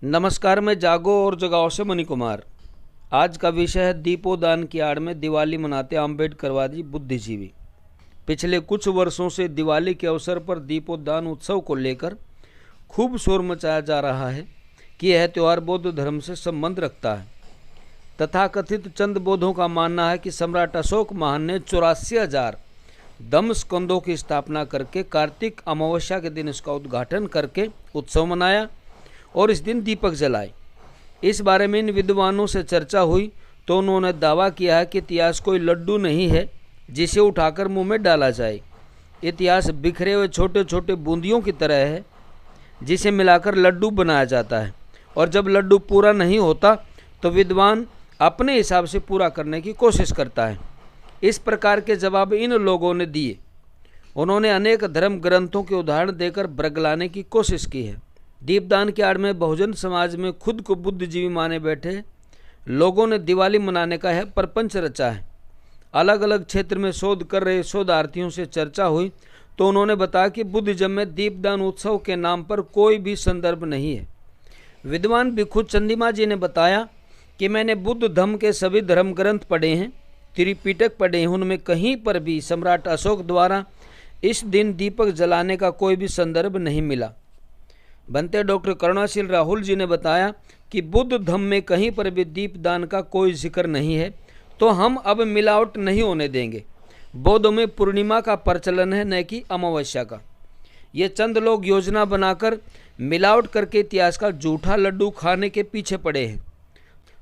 नमस्कार, मैं जागो और जगाओ से मणि कुमार। आज का विषय है दीपोदान की आड़ में दिवाली मनाते अम्बेडकरवादी बुद्धिजीवी। पिछले कुछ वर्षों से दिवाली के अवसर पर दीपोदान उत्सव को लेकर खूब शोर मचाया जा रहा है कि यह त्यौहार बौद्ध धर्म से संबंध रखता है। तथाकथित चंद बौद्धों का मानना है कि सम्राट अशोक महान ने 84,000 धम्म स्कंदों की स्थापना करके कार्तिक अमावस्या के दिन इसका उद्घाटन करके उत्सव मनाया और इस दिन दीपक जलाए। इस बारे में इन विद्वानों से चर्चा हुई तो उन्होंने दावा किया है कि इतिहास कोई लड्डू नहीं है जिसे उठाकर मुंह में डाला जाए। इतिहास बिखरे हुए छोटे छोटे बूंदियों की तरह है जिसे मिलाकर लड्डू बनाया जाता है, और जब लड्डू पूरा नहीं होता तो विद्वान अपने हिसाब से पूरा करने की कोशिश करता है। इस प्रकार के जवाब इन लोगों ने दिए। उन्होंने अनेक धर्म ग्रंथों के उदाहरण देकर बरगलाने की कोशिश की है। दीपदान की आड़ में बहुजन समाज में खुद को बुद्धिजीवी माने बैठे लोगों ने दिवाली मनाने का है प्रपंच रचा है। अलग अलग क्षेत्र में शोध कर रहे शोधार्थियों से चर्चा हुई तो उन्होंने बताया कि बुद्धिज्म में दीपदान उत्सव के नाम पर कोई भी संदर्भ नहीं है। विद्वान भिक्षु चंदिमा जी ने बताया कि मैंने बुद्ध धर्म के सभी धर्म ग्रंथ पढ़े हैं, त्रिपिटक पढ़े हैं, उनमें कहीं पर भी सम्राट अशोक द्वारा इस दिन दीपक जलाने का कोई भी संदर्भ नहीं मिला। बनते डॉक्टर करुणाशील राहुल जी ने बताया कि बुद्ध धम्म में कहीं पर भी दीपदान का कोई जिक्र नहीं है, तो हम अब मिलावट नहीं होने देंगे। बौद्धों में पूर्णिमा का प्रचलन है, न कि अमावस्या का। ये चंद लोग योजना बनाकर मिलावट करके इतिहास का झूठा लड्डू खाने के पीछे पड़े हैं।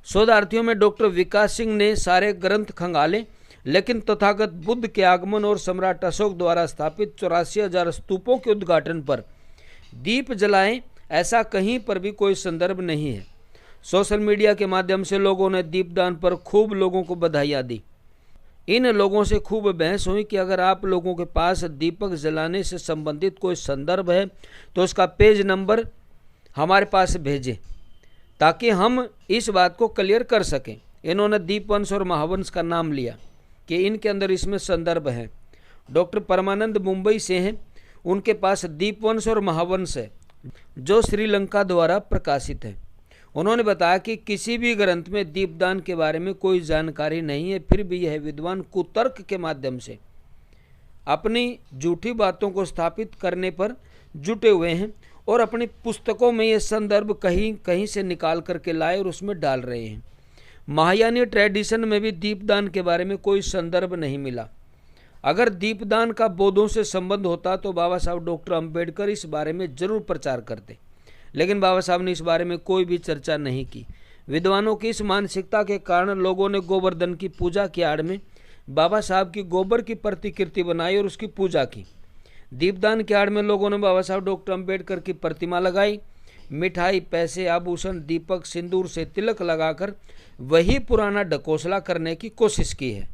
शोधार्थियों में डॉक्टर विकास सिंह ने सारे ग्रंथ खंगाले, लेकिन तथागत बुद्ध के आगमन और सम्राट अशोक द्वारा स्थापित 84,000 स्तूपों के उद्घाटन पर दीप जलाएं, ऐसा कहीं पर भी कोई संदर्भ नहीं है। सोशल मीडिया के माध्यम से लोगों ने दीपदान पर खूब लोगों को बधाइयाँ दी। इन लोगों से खूब बहस हुई कि अगर आप लोगों के पास दीपक जलाने से संबंधित कोई संदर्भ है तो उसका पेज नंबर हमारे पास भेजें ताकि हम इस बात को क्लियर कर सकें। इन्होंने दीपवंश और महावंश का नाम लिया कि इनके अंदर इसमें संदर्भ है। डॉक्टर परमानंद मुंबई से हैं, उनके पास दीपवंश और महावंश है जो श्रीलंका द्वारा प्रकाशित है। उन्होंने बताया कि किसी भी ग्रंथ में दीपदान के बारे में कोई जानकारी नहीं है, फिर भी यह विद्वान कुतर्क के माध्यम से अपनी झूठी बातों को स्थापित करने पर जुटे हुए हैं और अपनी पुस्तकों में ये संदर्भ कहीं कहीं से निकाल करके लाए और उसमें डाल रहे हैं। महायानी ट्रेडिशन में भी दीपदान के बारे में कोई संदर्भ नहीं मिला। अगर दीपदान का बौद्धों से संबंध होता तो बाबा साहब डॉक्टर अंबेडकर इस बारे में जरूर प्रचार करते, लेकिन बाबा साहब ने इस बारे में कोई भी चर्चा नहीं की। विद्वानों की इस मानसिकता के कारण लोगों ने गोवर्धन की पूजा की आड़ में बाबा साहब की गोबर की प्रतिकृति बनाई और उसकी पूजा की। दीपदान की आड़ में लोगों ने बाबा साहब डॉक्टर अंबेडकर की प्रतिमा लगाई। मिठाई, पैसे, आभूषण, दीपक, सिंदूर से तिलक लगाकर वही पुराना ढकोसला करने की कोशिश की है।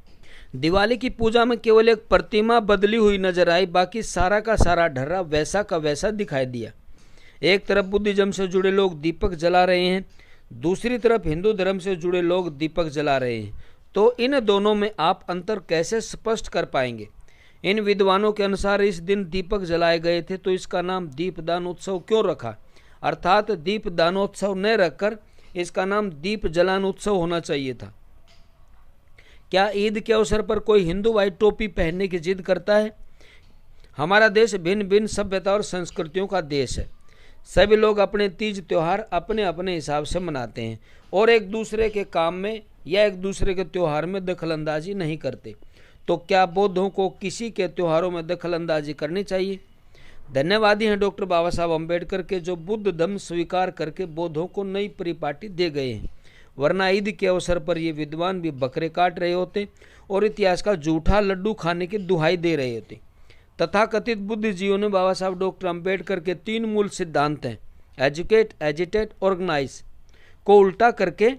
दिवाली की पूजा में केवल एक प्रतिमा बदली हुई नजर आई, बाकी सारा का सारा ढर्रा वैसा का वैसा दिखाई दिया। एक तरफ बुद्धिज्म से जुड़े लोग दीपक जला रहे हैं, दूसरी तरफ हिंदू धर्म से जुड़े लोग दीपक जला रहे हैं, तो इन दोनों में आप अंतर कैसे स्पष्ट कर पाएंगे। इन विद्वानों के अनुसार इस दिन दीपक जलाए गए थे, तो इसका नाम दीपदान उत्सव क्यों रखा, अर्थात दीपदानोत्सव न रखकर इसका नाम दीप जलान उत्सव होना चाहिए था। क्या ईद के अवसर पर कोई हिंदू व्हाइट टोपी पहनने की जिद करता है? हमारा देश भिन्न भिन्न सभ्यता और संस्कृतियों का देश है। सभी लोग अपने तीज त्यौहार अपने अपने हिसाब से मनाते हैं और एक दूसरे के काम में या एक दूसरे के त्यौहार में दखलंदाजी नहीं करते। तो क्या बौद्धों को किसी के त्योहारों में दखलंदाजी करनी चाहिए? धन्यवादी हैं डॉक्टर बाबा साहब अम्बेडकर के, जो बुद्ध धर्म स्वीकार करके बौद्धों को नई परिपाटी दे गए हैं, वरना ईद के अवसर पर ये विद्वान भी बकरे काट रहे होते और इतिहास का झूठा लड्डू खाने की दुहाई दे रहे होते। तथाकथित बुद्धिजीवियों ने बाबा साहब डॉक्टर अंबेडकर के 3 मूल सिद्धांत हैं, एजुकेट, एजिटेट, ऑर्गेनाइज, को उल्टा करके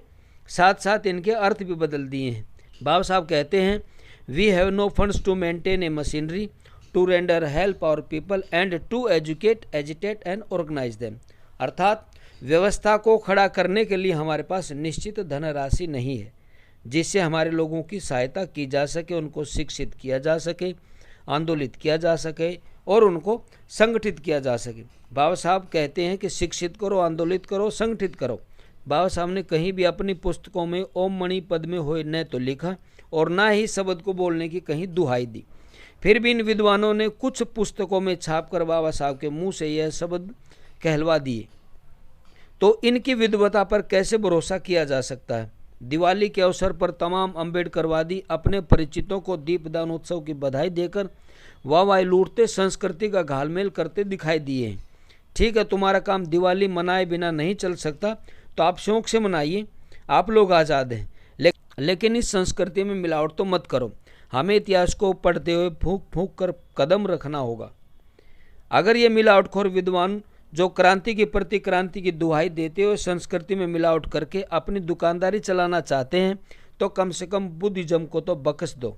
साथ साथ इनके अर्थ भी बदल दिए हैं। बाबा साहब कहते हैं, we have no funds to maintain a machinery to render help our people and to educate, agitate and organise them, अर्थात व्यवस्था को खड़ा करने के लिए हमारे पास निश्चित धनराशि नहीं है जिससे हमारे लोगों की सहायता की जा सके, उनको शिक्षित किया जा सके, आंदोलित किया जा सके और उनको संगठित किया जा सके। बाबा साहब कहते हैं कि शिक्षित करो, आंदोलित करो, संगठित करो। बाबा साहब ने कहीं भी अपनी पुस्तकों में ओम मणि पद्मे होए न तो लिखा और ना ही शब्द को बोलने की कहीं दुहाई दी। फिर भी इन विद्वानों ने कुछ पुस्तकों में छापकर बाबा साहब के मुंह से यह शब्द कहलवा दिए, तो इनकी विद्वता पर कैसे भरोसा किया जा सकता है। दिवाली के अवसर पर तमाम अम्बेडकरवादी अपने परिचितों को दीपदान उत्सव की बधाई देकर वाहवाही लूटते, संस्कृति का घालमेल करते दिखाई दिए हैं। ठीक है, तुम्हारा काम दिवाली मनाए बिना नहीं चल सकता, तो आप शौक से मनाइए, आप लोग आज़ाद हैं, लेकिन इस संस्कृति में मिलावट तो मत करो। हमें इतिहास को पढ़ते हुए फूंक फूंक कर कदम रखना होगा। अगर ये मिलावटखोर विद्वान जो क्रांति के प्रति क्रांति की दुहाई देते हुए संस्कृति में मिलावट करके अपनी दुकानदारी चलाना चाहते हैं, तो कम से कम बुद्धिज्म को तो बख्श दो।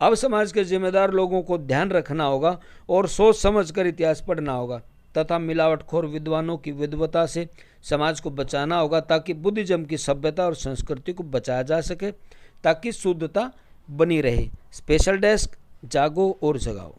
अब समाज के जिम्मेदार लोगों को ध्यान रखना होगा और सोच समझकर इतिहास पढ़ना होगा तथा मिलावटखोर विद्वानों की विद्वता से समाज को बचाना होगा, ताकि बुद्धिज्म की सभ्यता और संस्कृति को बचाया जा सके, ताकि शुद्धता बनी रहे। स्पेशल डेस्क, जागो और जगाओ।